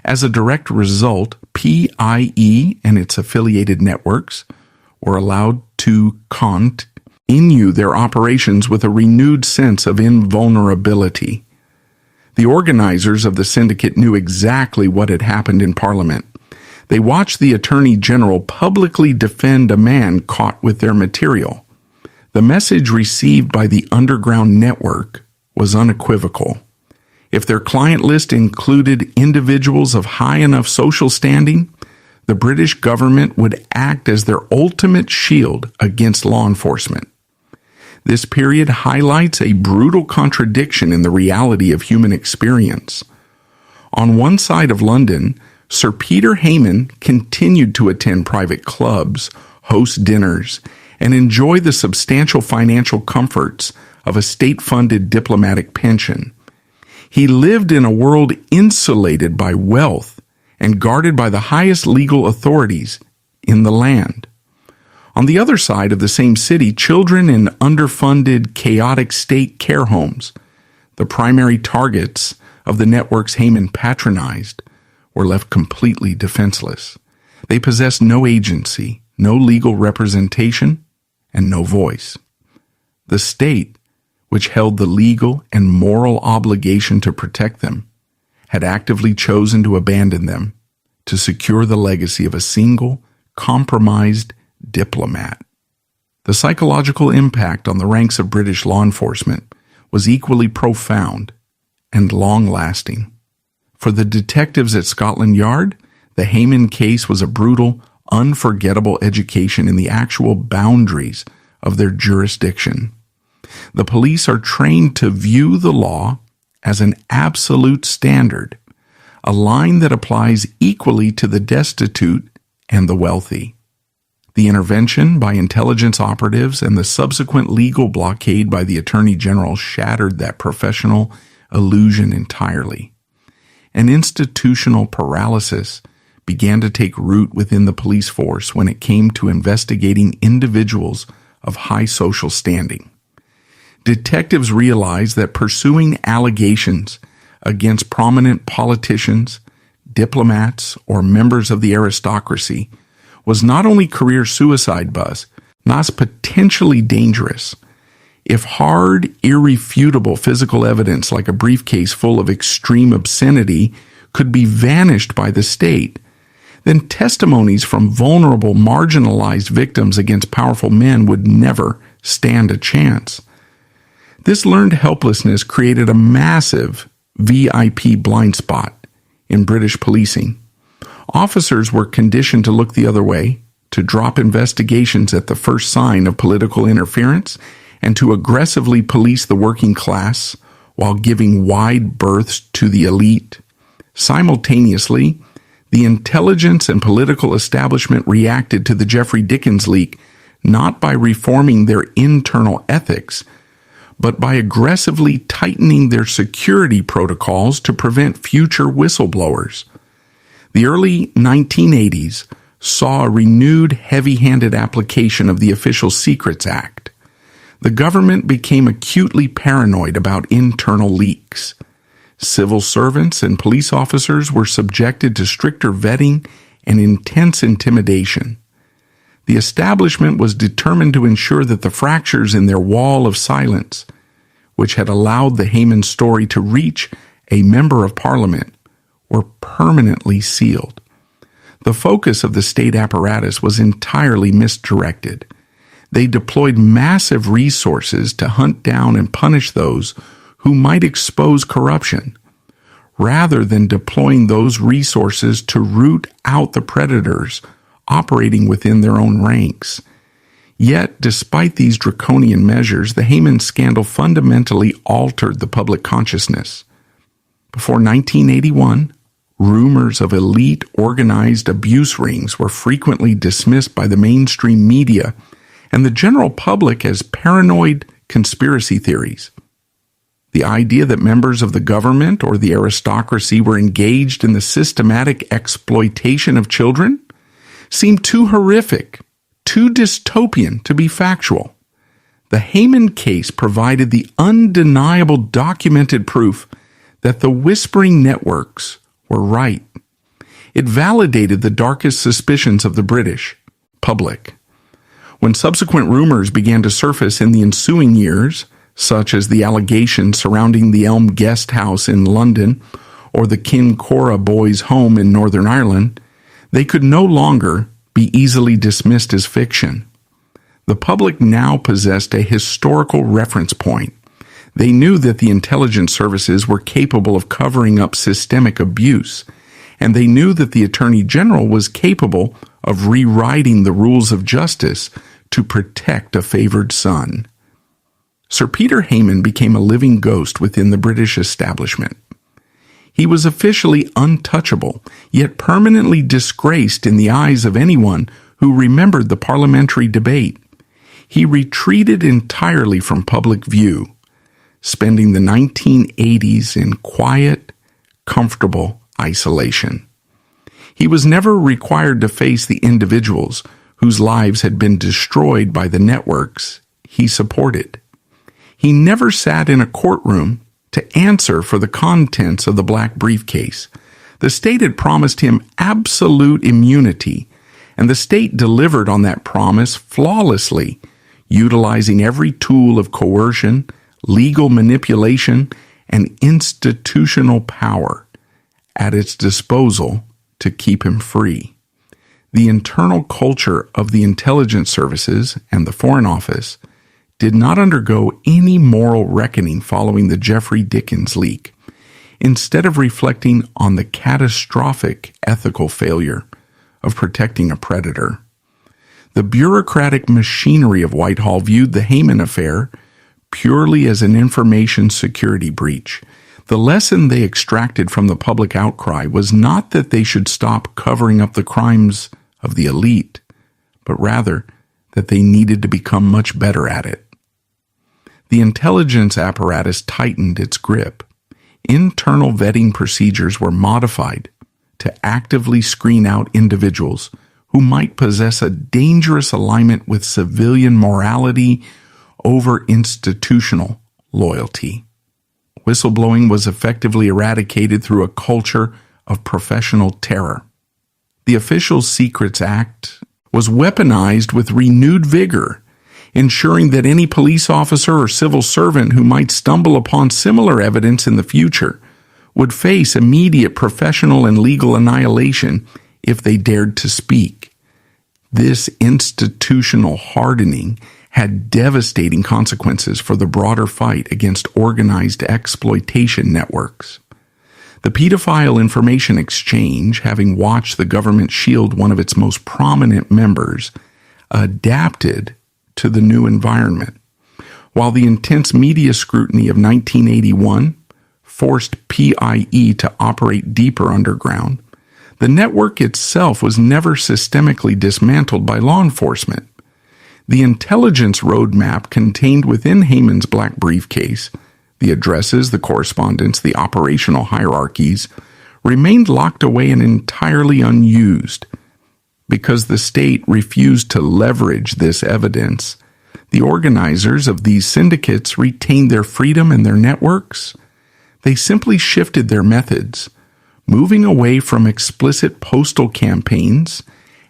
A: As a direct result, PIE and its affiliated networks were allowed to continue their operations with a renewed sense of invulnerability. The organizers of the syndicate knew exactly what had happened in Parliament. They watched the Attorney General publicly defend a man caught with their material. The message received by the underground network was unequivocal. If their client list included individuals of high enough social standing, the British government would act as their ultimate shield against law enforcement. This period highlights a brutal contradiction in the reality of human experience. On one side of London, Sir Peter Hayman continued to attend private clubs, host dinners, and enjoy the substantial financial comforts of a state-funded diplomatic pension. He lived in a world insulated by wealth and guarded by the highest legal authorities in the land. On the other side of the same city, children in underfunded, chaotic state care homes, the primary targets of the networks Hayman patronized, were left completely defenseless. They possessed no agency, no legal representation, and no voice. The state, which held the legal and moral obligation to protect them, had actively chosen to abandon them to secure the legacy of a single, compromised diplomat. The psychological impact on the ranks of British law enforcement was equally profound and long-lasting. For the detectives at Scotland Yard, the Hayman case was a brutal, unforgettable education in the actual boundaries of their jurisdiction. The police are trained to view the law as an absolute standard, a line that applies equally to the destitute and the wealthy. The intervention by intelligence operatives and the subsequent legal blockade by the Attorney General shattered that professional illusion entirely. An institutional paralysis began to take root within the police force when it came to investigating individuals of high social standing. Detectives realized that pursuing allegations against prominent politicians, diplomats, or members of the aristocracy was not only career suicide, but potentially dangerous. If hard, irrefutable physical evidence like a briefcase full of extreme obscenity could be vanished by the state, then testimonies from vulnerable, marginalized victims against powerful men would never stand a chance. This learned helplessness created a massive VIP blind spot in British policing. Officers were conditioned to look the other way, to drop investigations at the first sign of political interference, and to aggressively police the working class while giving wide berths to the elite. Simultaneously, the intelligence and political establishment reacted to the Jeffrey Dickens leak not by reforming their internal ethics, but by aggressively tightening their security protocols to prevent future whistleblowers. The early 1980s saw a renewed heavy-handed application of the Official Secrets Act. The government became acutely paranoid about internal leaks. Civil servants and police officers were subjected to stricter vetting and intense intimidation. The establishment was determined to ensure that the fractures in their wall of silence, which had allowed the Hayman story to reach a member of Parliament, were permanently sealed. The focus of the state apparatus was entirely misdirected. They deployed massive resources to hunt down and punish those who might expose corruption, rather than deploying those resources to root out the predators operating within their own ranks. Yet, despite these draconian measures, the Hayman scandal fundamentally altered the public consciousness. Before 1981, rumors of elite organized abuse rings were frequently dismissed by the mainstream media and the general public as paranoid conspiracy theories. The idea that members of the government or the aristocracy were engaged in the systematic exploitation of children seemed too horrific, too dystopian to be factual. The Hayman case provided the undeniable documented proof that the whispering networks were right. It validated the darkest suspicions of the British public. When subsequent rumors began to surface in the ensuing years, such as the allegations surrounding the Elm Guest House in London or the Kincora Boys' Home in Northern Ireland, they could no longer be easily dismissed as fiction. The public now possessed a historical reference point. They knew that the intelligence services were capable of covering up systemic abuse, and they knew that the Attorney General was capable of rewriting the rules of justice to protect a favored son. Sir Peter Hayman became a living ghost within the British establishment. He was officially untouchable, yet permanently disgraced in the eyes of anyone who remembered the parliamentary debate. He retreated entirely from public view, spending the 1980s in quiet, comfortable isolation. He was never required to face the individuals whose lives had been destroyed by the networks he supported. He never sat in a courtroom to answer for the contents of the black briefcase. The state had promised him absolute immunity, and the state delivered on that promise flawlessly, utilizing every tool of coercion, legal manipulation, and institutional power at its disposal to keep him free. The internal culture of the intelligence services and the Foreign Office did not undergo any moral reckoning following the Jeffrey Dickens leak, instead of reflecting on the catastrophic ethical failure of protecting a predator. The bureaucratic machinery of Whitehall viewed the Hayman affair purely as an information security breach. The lesson they extracted from the public outcry was not that they should stop covering up the crimes of the elite, but rather that they needed to become much better at it. The intelligence apparatus tightened its grip. Internal vetting procedures were modified to actively screen out individuals who might possess a dangerous alignment with civilian morality over institutional loyalty. Whistleblowing was effectively eradicated through a culture of professional terror. The Official Secrets Act was weaponized with renewed vigor, ensuring that any police officer or civil servant who might stumble upon similar evidence in the future would face immediate professional and legal annihilation if they dared to speak. This institutional hardening had devastating consequences for the broader fight against organized exploitation networks. The Paedophile Information Exchange, having watched the government shield one of its most prominent members, adapted to the new environment. While the intense media scrutiny of 1981 forced PIE to operate deeper underground, the network itself was never systemically dismantled by law enforcement. The intelligence roadmap contained within Hayman's black briefcase, the addresses, the correspondence, the operational hierarchies, remained locked away and entirely unused. Because the state refused to leverage this evidence, the organizers of these syndicates retained their freedom and their networks. They simply shifted their methods, moving away from explicit postal campaigns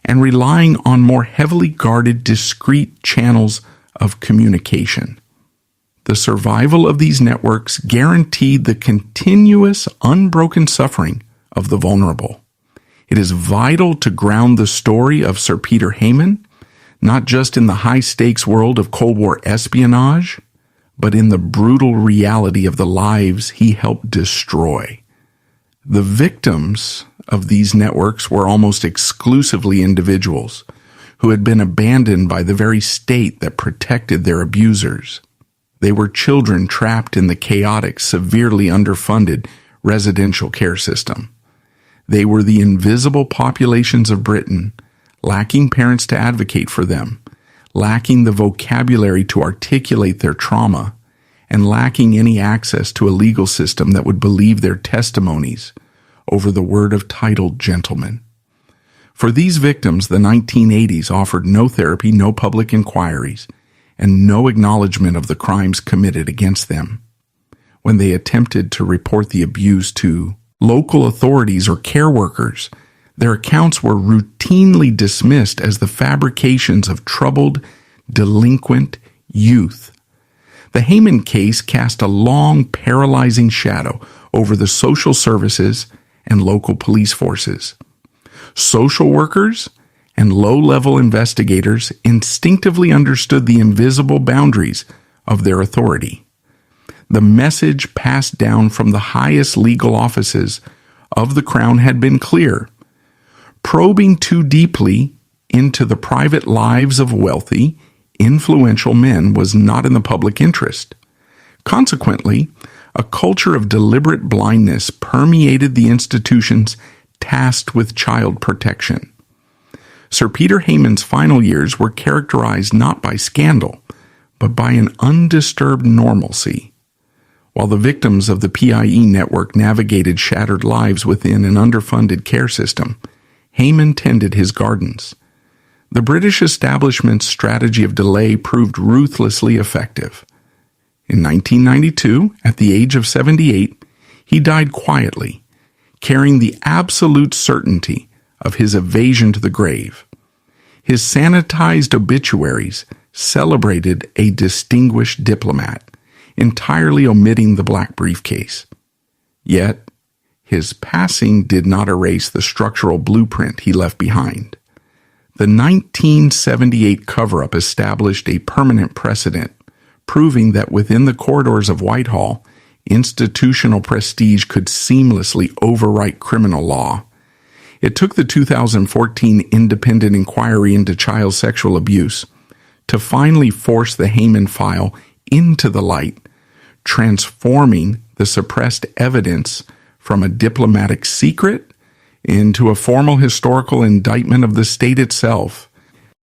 A: and relying on more heavily guarded, discrete channels of communication. The survival of these networks guaranteed the continuous, unbroken suffering of the vulnerable. It is vital to ground the story of Sir Peter Hayman, not just in the high-stakes world of Cold War espionage, but in the brutal reality of the lives he helped destroy. The victims of these networks were almost exclusively individuals who had been abandoned by the very state that protected their abusers. They were children trapped in the chaotic, severely underfunded, residential care system. They were the invisible populations of Britain, lacking parents to advocate for them, lacking the vocabulary to articulate their trauma, and lacking any access to a legal system that would believe their testimonies over the word of titled gentlemen. For these victims, the 1980s offered no therapy, no public inquiries, and no acknowledgement of the crimes committed against them. When they attempted to report the abuse to local authorities or care workers, their accounts were routinely dismissed as the fabrications of troubled, delinquent youth. The Hayman case cast a long, paralyzing shadow over the social services and local police forces. Social workers and low-level investigators instinctively understood the invisible boundaries of their authority. The message passed down from the highest legal offices of the Crown had been clear. Probing too deeply into the private lives of wealthy, influential men was not in the public interest. Consequently, a culture of deliberate blindness permeated the institutions tasked with child protection. Sir Peter Hayman's final years were characterized not by scandal, but by an undisturbed normalcy. While the victims of the PIE network navigated shattered lives within an underfunded care system, Hayman tended his gardens. The British establishment's strategy of delay proved ruthlessly effective. In 1992, at the age of 78, he died quietly, carrying the absolute certainty of his evasion to the grave. His sanitized obituaries celebrated a distinguished diplomat, entirely omitting the black briefcase. Yet, his passing did not erase the structural blueprint he left behind. The 1978 cover-up established a permanent precedent, proving that within the corridors of Whitehall, institutional prestige could seamlessly overwrite criminal law. It took the 2014 independent inquiry into child sexual abuse to finally force the Hayman file into the light, transforming the suppressed evidence from a diplomatic secret into a formal historical indictment of the state itself.